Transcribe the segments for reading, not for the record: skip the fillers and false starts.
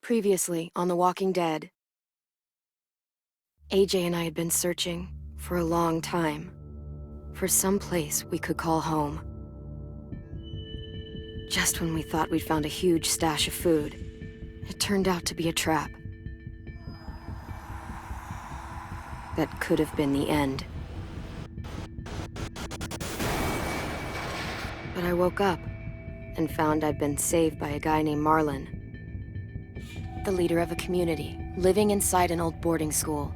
Previously on The Walking Dead, AJ and I had been searching for a long time for some place we could call home. Just when we thought we'd found a huge stash of food, it turned out to be a trap. That could have been the end. But I woke up and found I'd been saved by a guy named Marlon, the leader of a community living inside an old boarding school.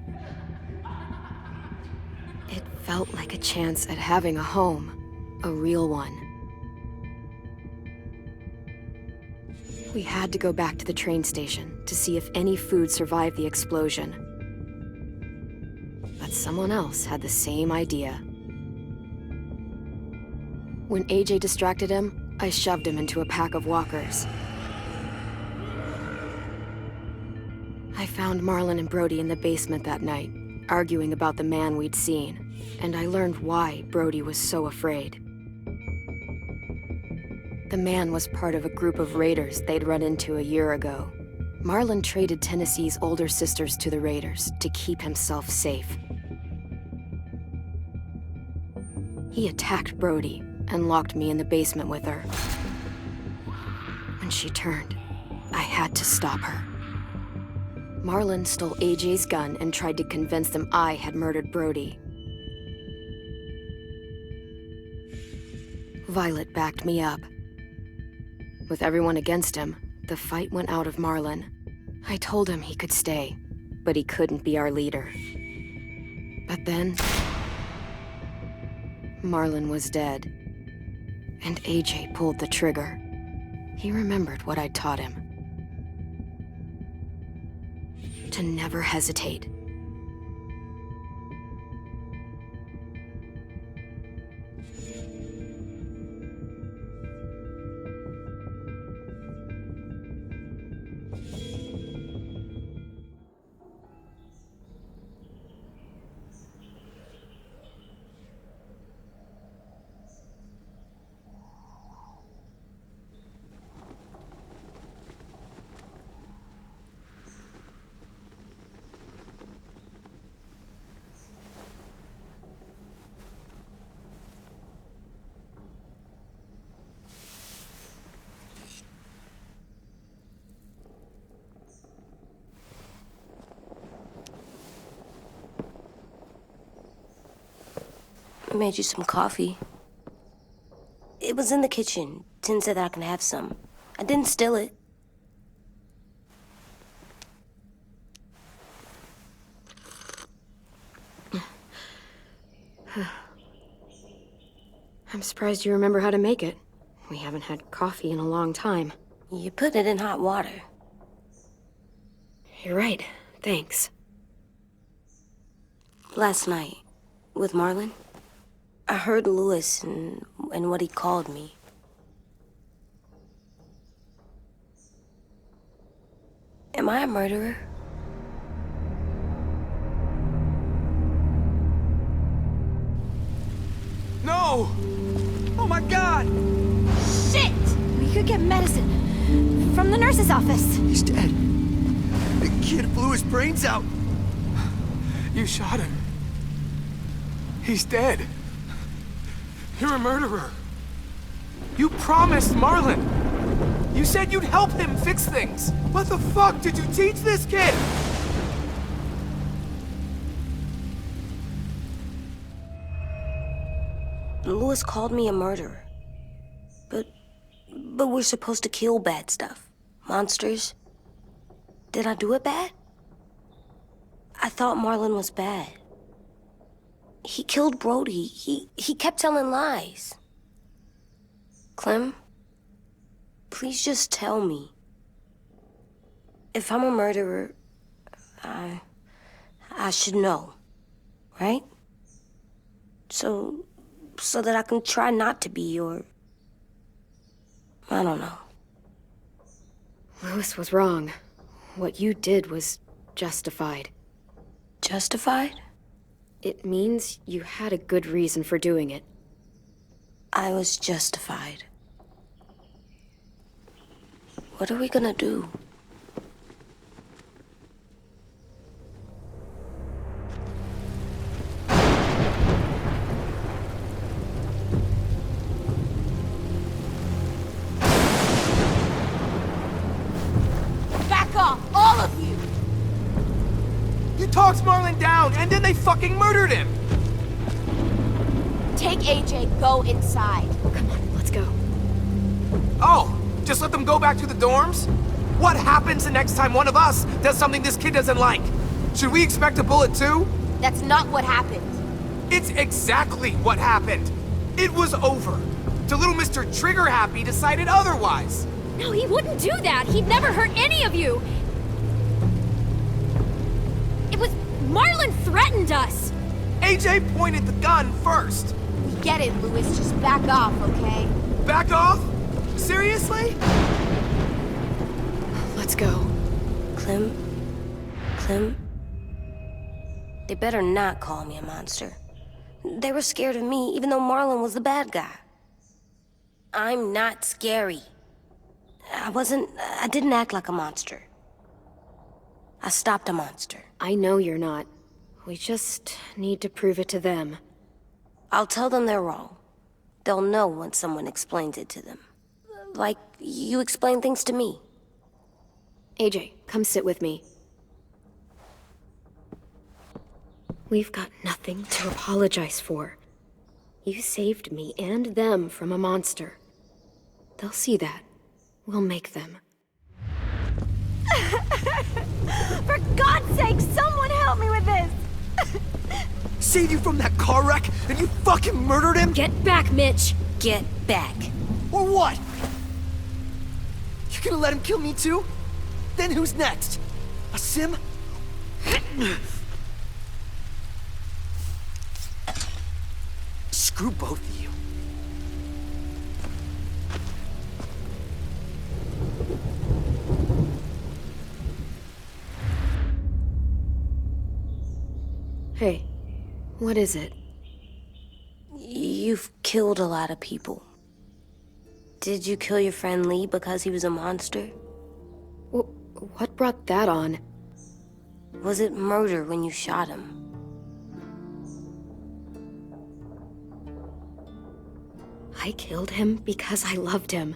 It felt like a chance at having a home, a real one. We had to go back to the train station to see if any food survived the explosion. But someone else had the same idea. When AJ distracted him, I shoved him into a pack of walkers. I found Marlon and Brody in the basement that night, arguing about the man we'd seen, and I learned why Brody was so afraid. The man was part of a group of raiders they'd run into a year ago. Marlon traded Tennessee's older sisters to the raiders to keep himself safe. He attacked Brody and locked me in the basement with her. When she turned, I had to stop her. Marlon stole AJ's gun and tried to convince them I had murdered Brody. Violet backed me up. With everyone against him, the fight went out of Marlon. I told him he could stay, but he couldn't be our leader. But then, Marlon was dead, and AJ pulled the trigger. He remembered what I'd taught him. To never hesitate. I made you some coffee. It was in the kitchen. Tin said that I can have some. I didn't steal it. I'm surprised you remember how to make it. We haven't had coffee in a long time. You put it in hot water. You're right. Thanks. Last night, with Marlon, I heard Lewis and what he called me. Am I a murderer? No! Oh my God! Shit! We could get medicine from the nurse's office. He's dead. The kid blew his brains out. You shot him. He's dead. You're a murderer. You promised Marlon. You said you'd help him fix things. What the fuck did you teach this kid? Lewis called me a murderer. But we're supposed to kill bad stuff. Monsters. Did I do it bad? I thought Marlon was bad. He killed Brody. He kept telling lies. Clem, please just tell me. If I'm a murderer, I should know, right? So that I can try not to be, or I don't know. Lewis was wrong. What you did was justified. Justified? It means you had a good reason for doing it. I was justified. What are we gonna do? down, and then they fucking murdered him! Take AJ, go inside. Come on, let's go. Oh, just let them go back to the dorms? What happens the next time one of us does something this kid doesn't like? Should we expect a bullet too? That's not what happened. It's exactly what happened. It was over. Till little Mr. Trigger Happy decided otherwise. No, he wouldn't do that. He'd never hurt any of you. It was... Marlon threatened us. AJ pointed the gun first. We get it, Louis. Just back off, okay? Back off? Seriously? Let's go. Clem? They better not call me a monster. They were scared of me, even though Marlon was the bad guy. I'm not scary. I didn't act like a monster. I stopped a monster. I know you're not. We just need to prove it to them. I'll tell them they're wrong. They'll know once someone explains it to them. Like you explain things to me. AJ, come sit with me. We've got nothing to apologize for. You saved me and them from a monster. They'll see that. We'll make them. For God's sake, someone help me with this! Saved you from that car wreck, and you fucking murdered him? Get back, Mitch! Get back. Or what? You gonna let him kill me too? Then who's next? A sim? Screw both of you. Hey, what is it? You've killed a lot of people. Did you kill your friend Lee because he was a monster? What brought that on? Was it murder when you shot him? I killed him because I loved him.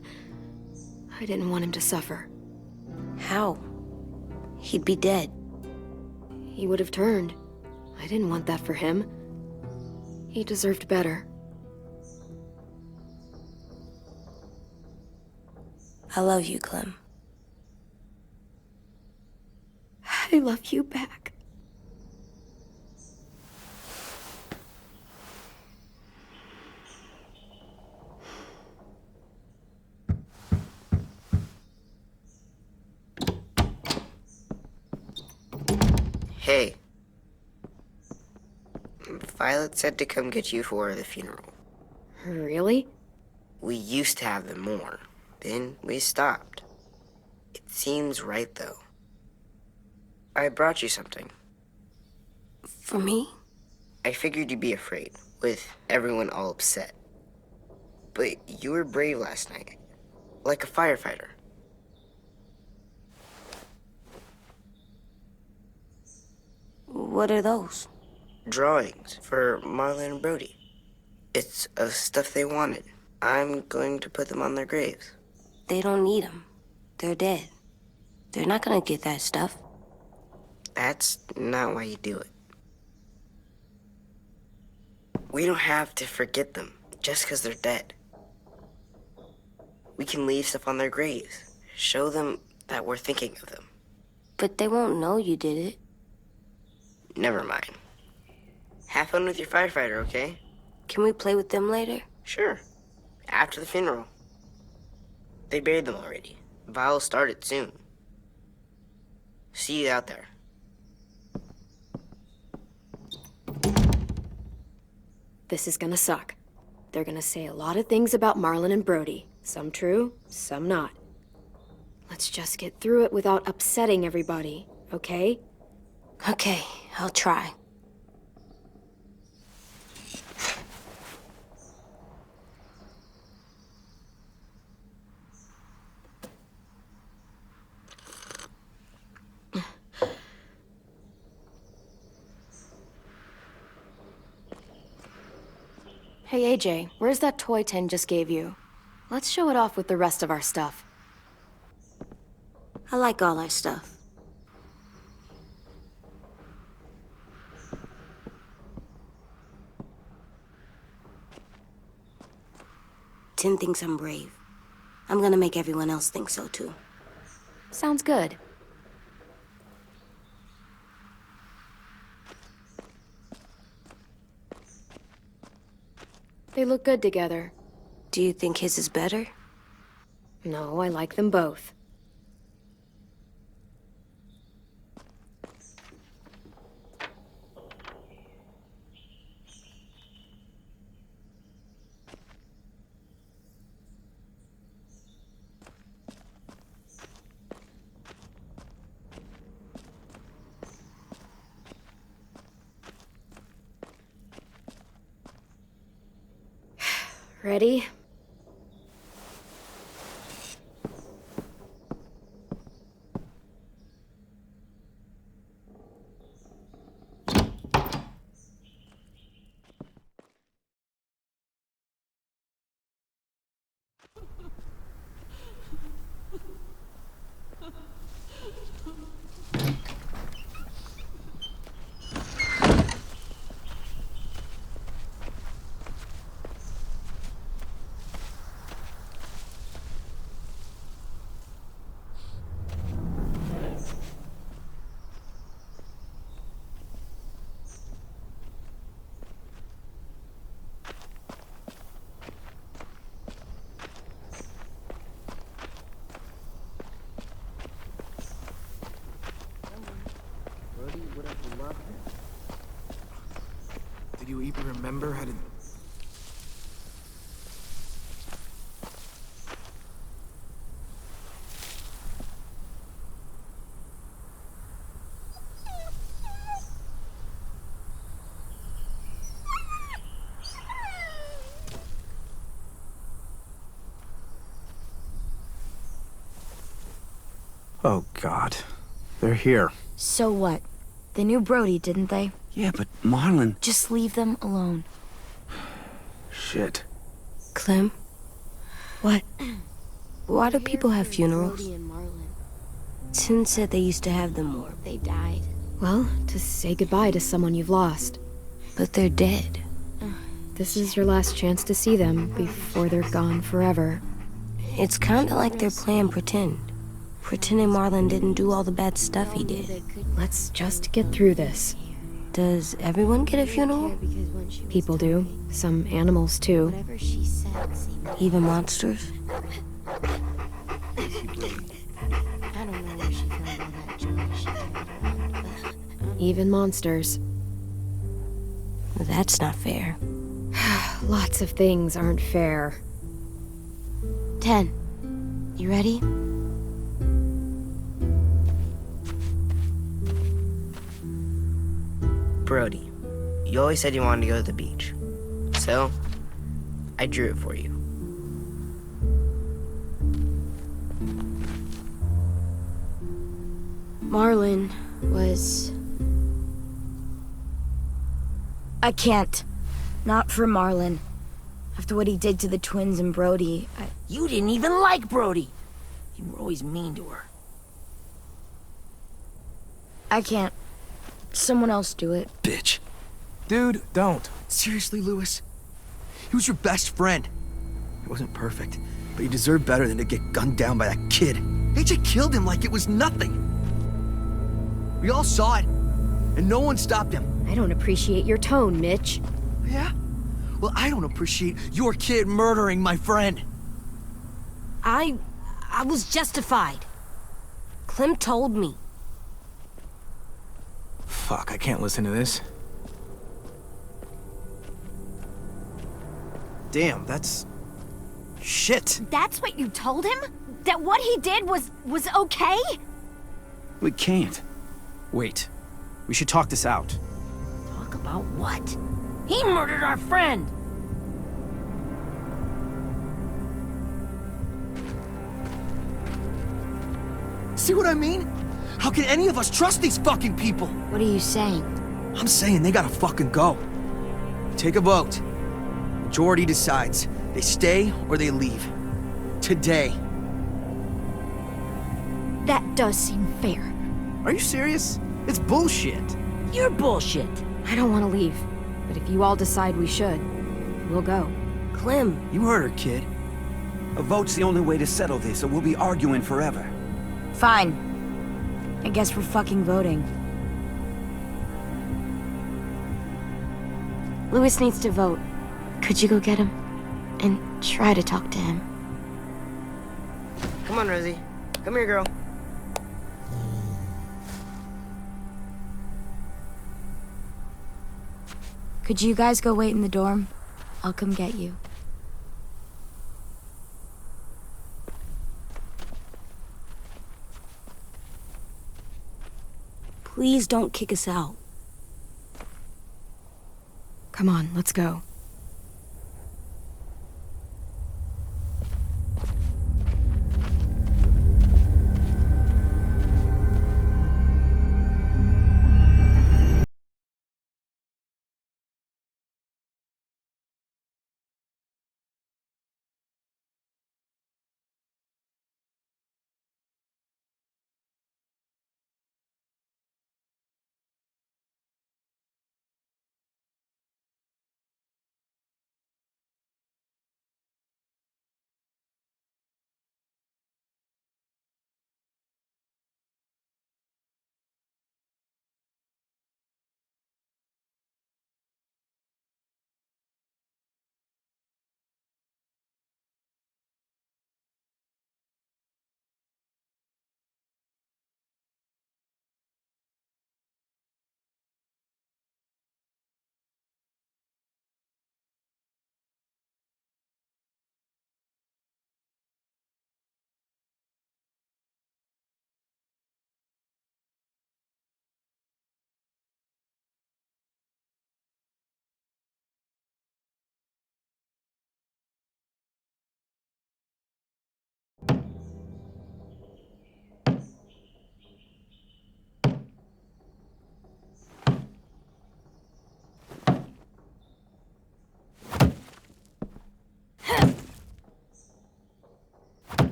I didn't want him to suffer. How? He'd be dead. He would have turned. I didn't want that for him. He deserved better. I love you, Clem. I love you back. Hey. Violet said to come get you for the funeral. Really? We used to have them more. Then we stopped. It seems right, though. I brought you something. For me? I figured you'd be afraid, with everyone all upset. But you were brave last night, like a firefighter. What are those? Drawings for Marlon and Brody. It's of stuff they wanted. I'm going to put them on their graves. They don't need them. They're dead. They're not gonna get that stuff. That's not why you do it. We don't have to forget them just because they're dead. We can leave stuff on their graves. Show them that we're thinking of them. But they won't know you did it. Never mind. Have fun with your firefighter, okay? Can we play with them later? Sure. After the funeral. They buried them already. Vile will start it soon. See you out there. This is gonna suck. They're gonna say a lot of things about Marlon and Brody. Some true, some not. Let's just get through it without upsetting everybody, okay? Okay, I'll try. Hey AJ, where's that toy Tin just gave you? Let's show it off with the rest of our stuff. I like all our stuff. pretend thinks I'm brave. I'm gonna make everyone else think so, too. Sounds good. They look good together. Do you think his is better? No, I like them both. Ready? Did you even remember how to... Oh, God. They're here. So what? They knew Brody, didn't they? Yeah, but Marlon... Just leave them alone. Shit. Clem? What? Why do people have funerals? Brody and Marlon. Tin said they used to have them more. They died. Well, to say goodbye to someone you've lost. But they're dead. This is your last chance to see them before they're gone forever. It's kinda like they're playing pretend. Pretending Marlon didn't do all the bad stuff he did. Let's just get through this. Does everyone get a funeral? People do. Some animals, too. Even monsters? Even monsters. That's not fair. Lots of things aren't fair. 10. You ready? Brody, you always said you wanted to go to the beach. So, I drew it for you. Marlon was... I can't. Not for Marlon. After what he did to the twins and Brody, You didn't even like Brody. You were always mean to her. I can't. Someone else do it. Bitch. Dude, don't. Seriously, Lewis? He was your best friend. He wasn't perfect, but he deserved better than to get gunned down by that kid. AJ killed him like it was nothing. We all saw it, and no one stopped him. I don't appreciate your tone, Mitch. Yeah? Well, I don't appreciate your kid murdering my friend. I was justified. Clem told me. Fuck, I can't listen to this. Damn, that's... shit. That's what you told him? That what he did was okay? We can't. Wait. We should talk this out. Talk about what? He murdered our friend! See what I mean? How can any of us trust these fucking people? What are you saying? I'm saying they gotta fucking go. Take a vote. Majority decides. They stay or they leave. Today. That does seem fair. Are you serious? It's bullshit. You're bullshit. I don't want to leave, but if you all decide we should, we'll go. Clem, You heard her, kid. A vote's the only way to settle this, or we'll be arguing forever. Fine. I guess we're fucking voting. Louis needs to vote. Could you go get him? And try to talk to him. Come on, Rosie. Come here, girl. Could you guys go wait in the dorm? I'll come get you. Please don't kick us out. Come on, let's go.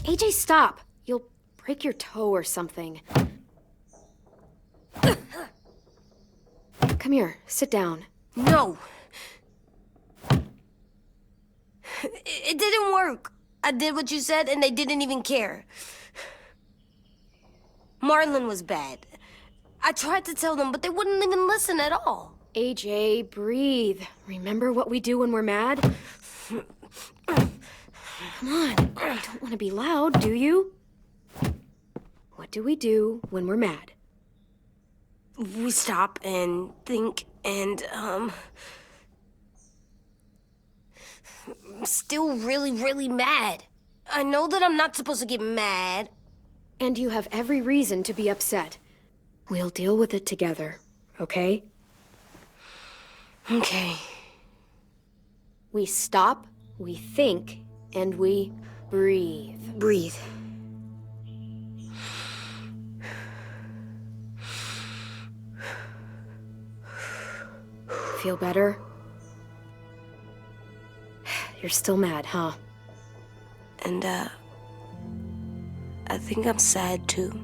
AJ, stop! You'll break your toe or something. Come here, sit down. No. It didn't work. I did what you said and they didn't even care. Marlon was bad. I tried to tell them, but they wouldn't even listen at all. AJ, breathe. Remember what we do when we're mad? Come on, you don't want to be loud, do you? What do we do when we're mad? We stop and think and, I'm still really, really mad. I know that I'm not supposed to get mad. And you have every reason to be upset. We'll deal with it together, okay? Okay. We stop, we think, and we breathe. Breathe. Feel better? You're still mad, huh? And, I think I'm sad too.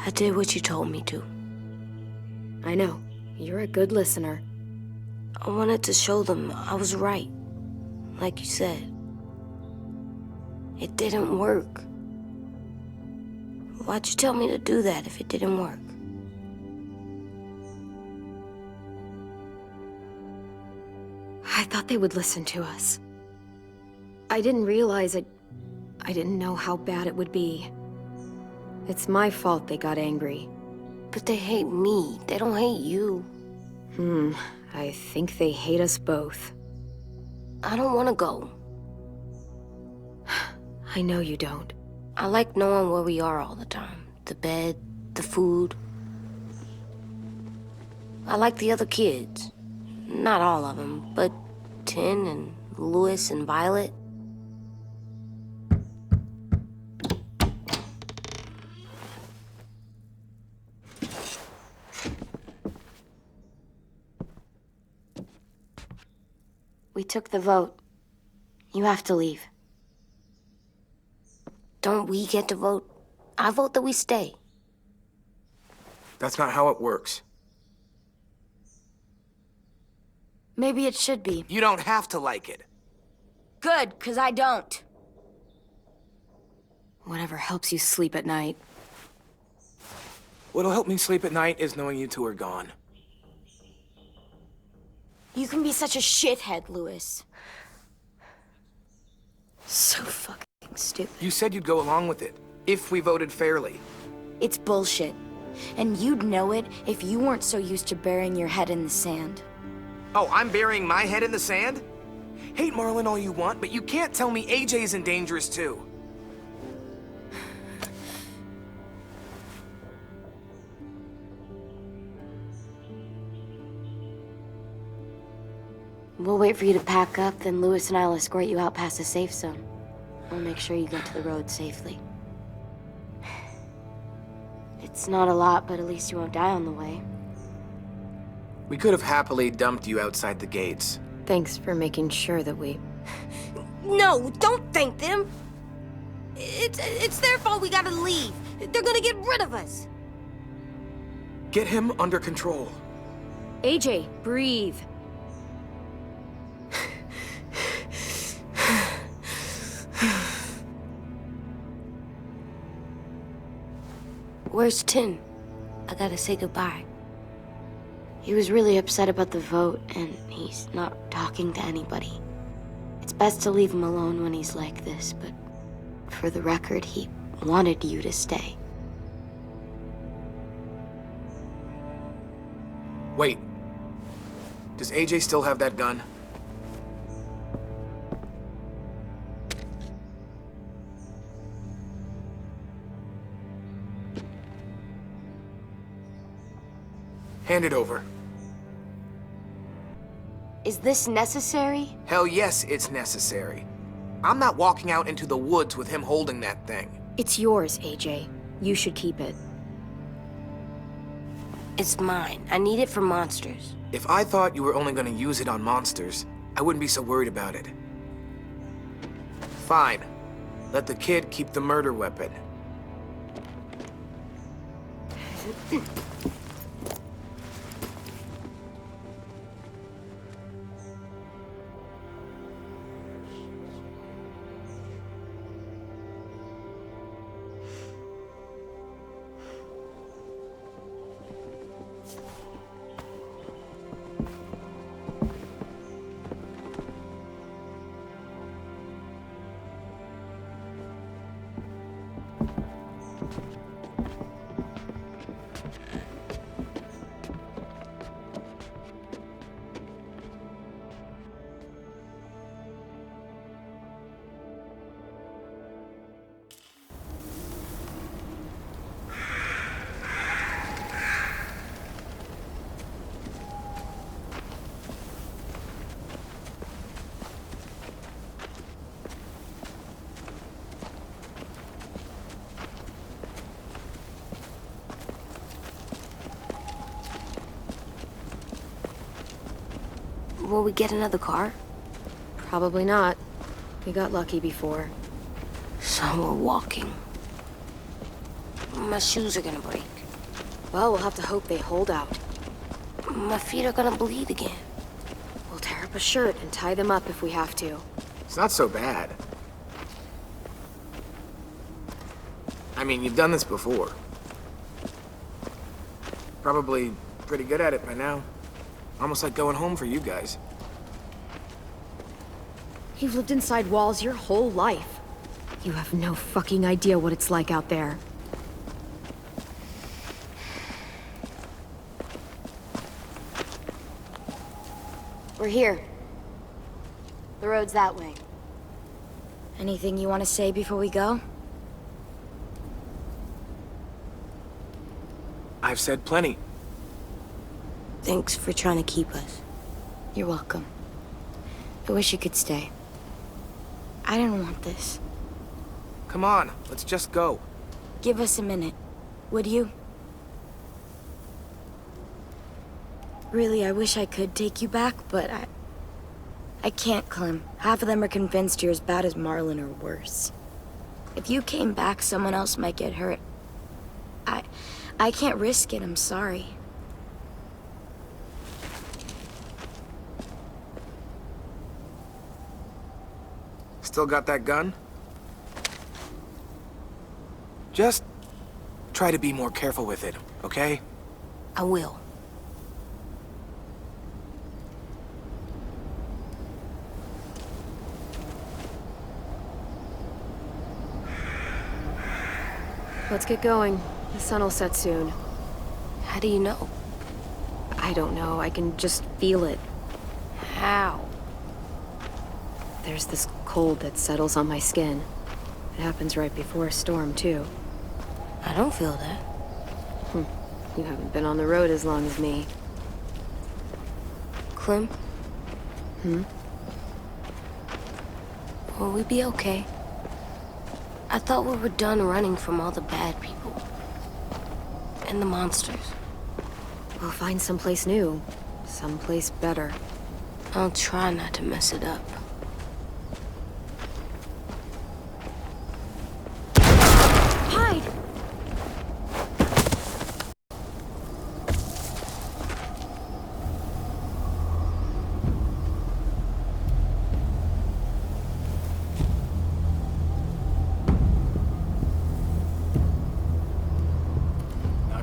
I did what you told me to. I know. You're a good listener. I wanted to show them I was right. Like you said. It didn't work. Why'd you tell me to do that if it didn't work? I thought they would listen to us. I didn't realize it. I didn't know how bad it would be. It's my fault they got angry. But they hate me. They don't hate you. I think they hate us both. I don't want to go. I know you don't. I like knowing where we are all the time. The bed, the food. I like the other kids. Not all of them, but Tin and Louis and Violet. took the vote. You have to leave. Don't we get to vote? I vote that we stay. That's not how it works. Maybe it should be. You don't have to like it. Good, 'cause I don't. Whatever helps you sleep at night. What'll help me sleep at night is knowing you two are gone. You can be such a shithead, Lewis. So fucking stupid. You said you'd go along with it, if we voted fairly. It's bullshit. And you'd know it if you weren't so used to burying your head in the sand. Oh, I'm burying my head in the sand? Hate Marlon all you want, but you can't tell me AJ's in dangerous too. We'll wait for you to pack up, then Lewis and I'll escort you out past the safe zone. We'll make sure you get to the road safely. It's not a lot, but at least you won't die on the way. We could have happily dumped you outside the gates. Thanks for making sure that we... No, don't thank them. It's their fault we gotta leave. They're gonna get rid of us. Get him under control. AJ, breathe. Where's Tin? I gotta say goodbye. He was really upset about the vote, and he's not talking to anybody. It's best to leave him alone when he's like this, but for the record, he wanted you to stay. Wait. Does AJ still have that gun? Hand it over. Is this necessary? Hell yes, it's necessary. I'm not walking out into the woods with him holding that thing. It's yours, AJ. You should keep it. It's mine. I need it for monsters. If I thought you were only gonna use it on monsters, I wouldn't be so worried about it. Fine. Let the kid keep the murder weapon. Will we get another car? Probably not. We got lucky before. So we're walking. My shoes are gonna break. Well, we'll have to hope they hold out. My feet are gonna bleed again. We'll tear up a shirt and tie them up if we have to. It's not so bad. I mean, you've done this before. Probably pretty good at it by now. Almost like going home for you guys. You've lived inside walls your whole life. You have no fucking idea what it's like out there. We're here. The road's that way. Anything you want to say before we go? I've said plenty. Thanks for trying to keep us. You're welcome. I wish you could stay. I didn't want this. Come on, let's just go. Give us a minute, would you? Really, I wish I could take you back, but I can't, Clem. Half of them are convinced you're as bad as Marlon or worse. If you came back, someone else might get hurt. I can't risk it, I'm sorry. Still got that gun? Just try to be more careful with it, okay? I will. Let's get going. The sun will set soon. How do you know? I don't know. I can just feel it. How? There's this cold that settles on my skin. It happens right before a storm, too. I don't feel that. You haven't been on the road as long as me. Clem? Hmm? Will we be okay? I thought we were done running from all the bad people. And the monsters. We'll find someplace new. Someplace better. I'll try not to mess it up. Hide!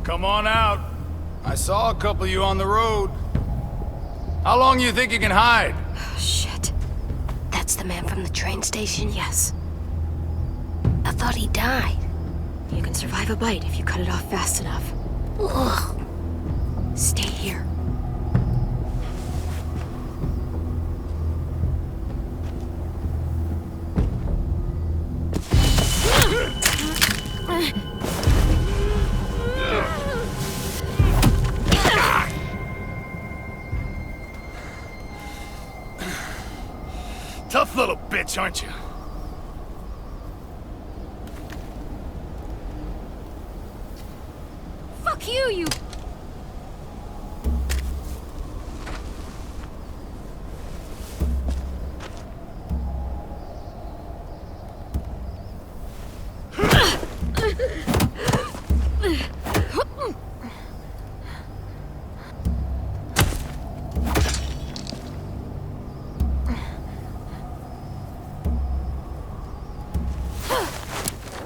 Come on out. I saw a couple of you on the road. How long you think you can hide? Shit. That's the man from the train station? Yes. I thought he died. You can survive a bite if you cut it off fast enough. Ugh. Stay here. Tough little bitch, aren't you? Fuck you, you...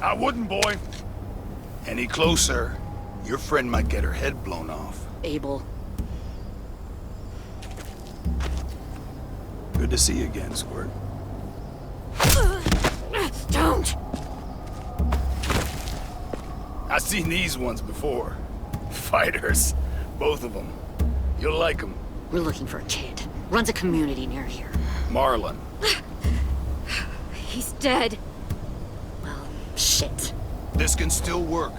I wouldn't, boy. Any closer, your friend might get her head blown off. Abel. Good to see you again, Squirt. Don't! I've seen these ones before. Fighters. Both of them. You'll like them. We're looking for a kid. Runs a community near here. Marlon. He's dead. Well, shit. This can still work.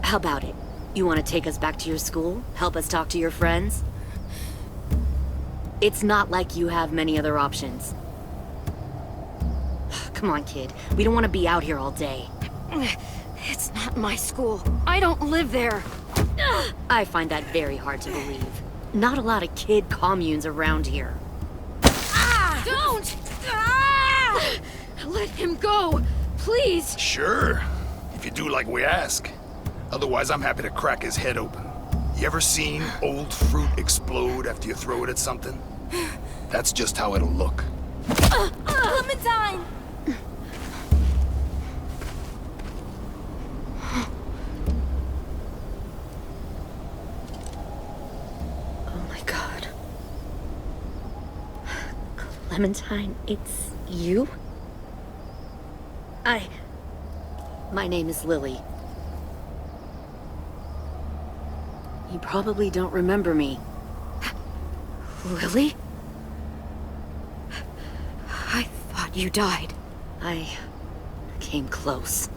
How about it? You want to take us back to your school? Help us talk to your friends? It's not like you have many other options. Come on, kid. We don't want to be out here all day. It's not my school. I don't live there. I find that very hard to believe. Not a lot of kid communes around here. Don't! Let him go, please. Sure. If you do like we ask. Otherwise, I'm happy to crack his head open. You ever seen old fruit explode after you throw it at something? That's just how it'll look. Clementine! Oh my god. Clementine, it's you? My name is Lily. You probably don't remember me. Lily? I thought you died. I came close.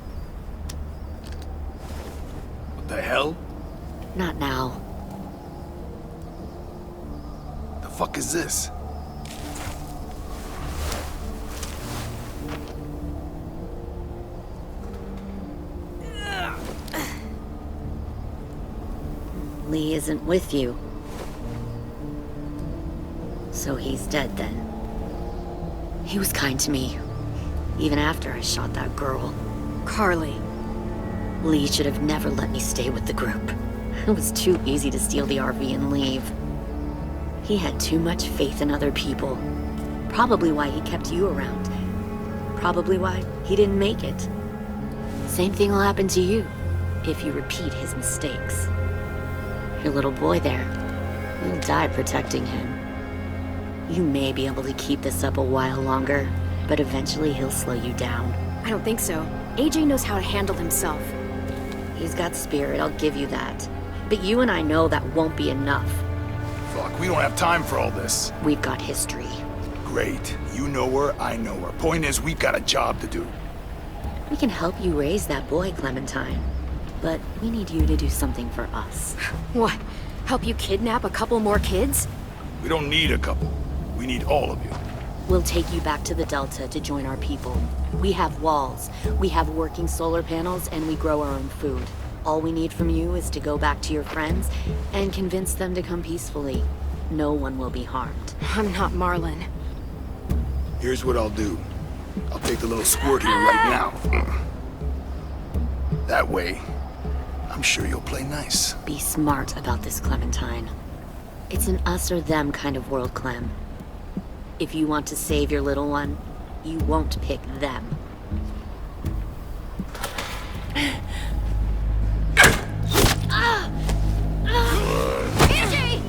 What the hell? Not now. The fuck is this? Lee isn't with you. So he's dead then. He was kind to me, even after I shot that girl. Carly. Lee should have never let me stay with the group. It was too easy to steal the RV and leave. He had too much faith in other people. Probably why he kept you around. Probably why he didn't make it. Same thing will happen to you if you repeat his mistakes. Your little boy there, you'll die protecting him. You may be able to keep this up a while longer, but eventually he'll slow you down. I don't think so. AJ knows how to handle himself. He's got spirit, I'll give you that. But you and I know that won't be enough. Fuck, we don't have time for all this. We've got history. Great. You know her, I know her. Point is, we've got a job to do. We can help you raise that boy, Clementine. But we need you to do something for us. What? Help you kidnap a couple more kids? We don't need a couple. We need all of you. We'll take you back to the Delta to join our people. We have walls, we have working solar panels, and we grow our own food. All we need from you is to go back to your friends and convince them to come peacefully. No one will be harmed. I'm not Marlon. Here's what I'll do. I'll take the little squirt here right now. That way, I'm sure you'll play nice. Be smart about this, Clementine. It's an us or them kind of world, Clem. If you want to save your little one, you won't pick them. AJ!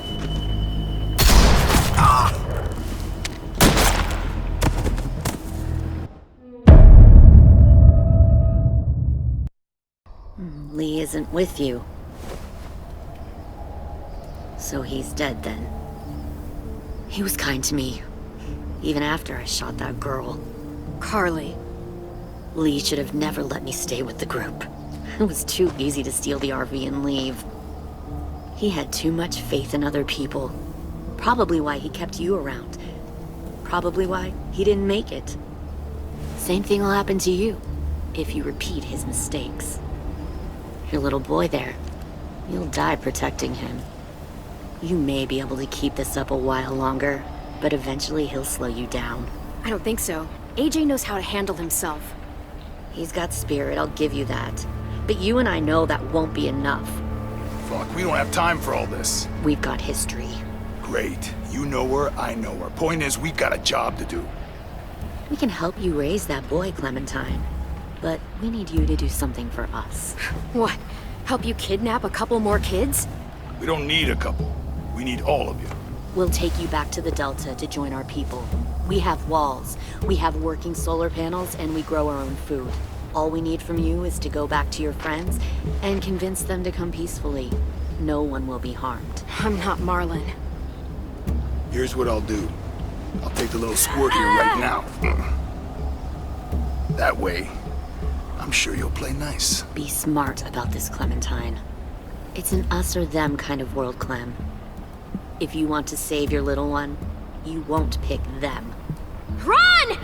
Lee isn't with you. So he's dead then. He was kind to me, even after I shot that girl. Carly. Lee should have never let me stay with the group. It was too easy to steal the RV and leave. He had too much faith in other people. Probably why he kept you around. Probably why he didn't make it. Same thing will happen to you if you repeat his mistakes. Your little boy there, you'll die protecting him. You may be able to keep this up a while longer, but eventually he'll slow you down. I don't think so. AJ knows how to handle himself. He's got spirit, I'll give you that. But you and I know that won't be enough. Fuck, we don't have time for all this. We've got history. Great. You know her, I know her. Point is, we've got a job to do. We can help you raise that boy, Clementine. But we need you to do something for us. What? Help you kidnap a couple more kids? We don't need a couple. We need all of you. We'll take you back to the Delta to join our people. We have walls, we have working solar panels, and we grow our own food. All we need from you is to go back to your friends and convince them to come peacefully. No one will be harmed. I'm not Marlon. Here's what I'll do. I'll take the little squirt here right now. That way, I'm sure you'll play nice. Be smart about this, Clementine. It's an us or them kind of world, Clem. If you want to save your little one, you won't pick them. Run!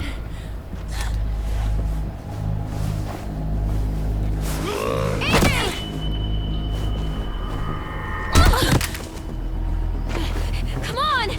Come on!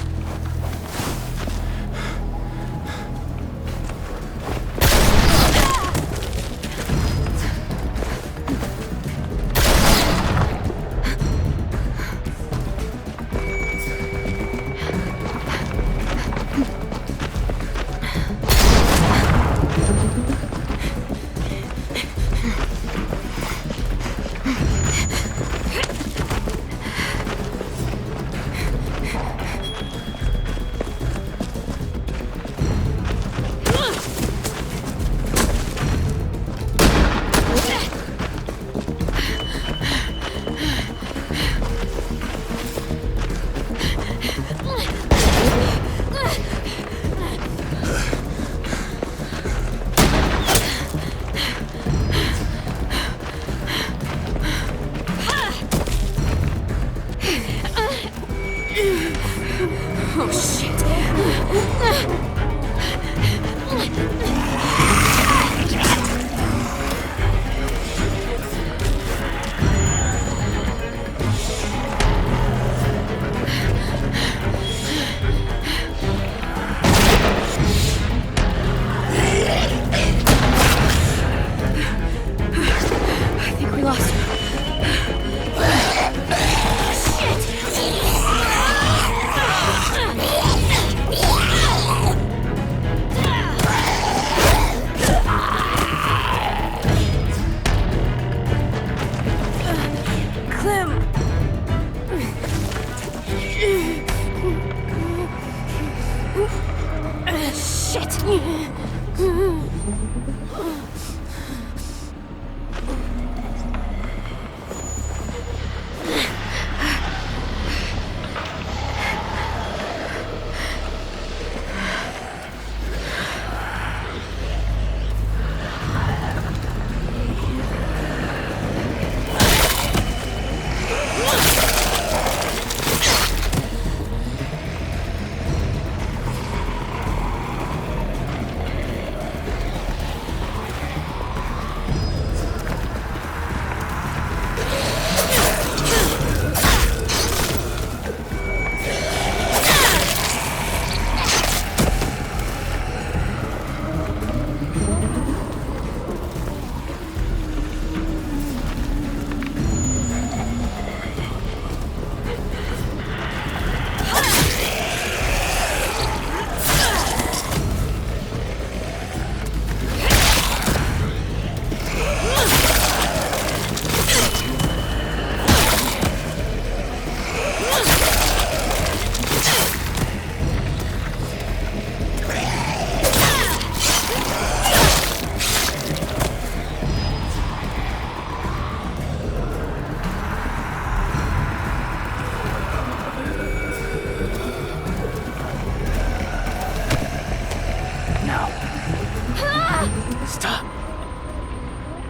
Stop.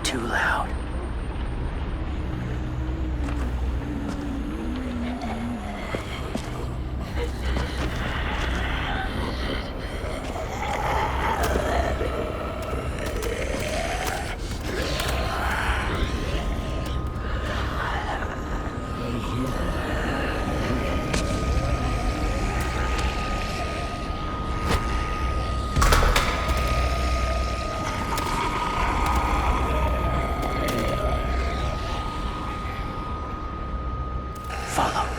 Too loud. Follow.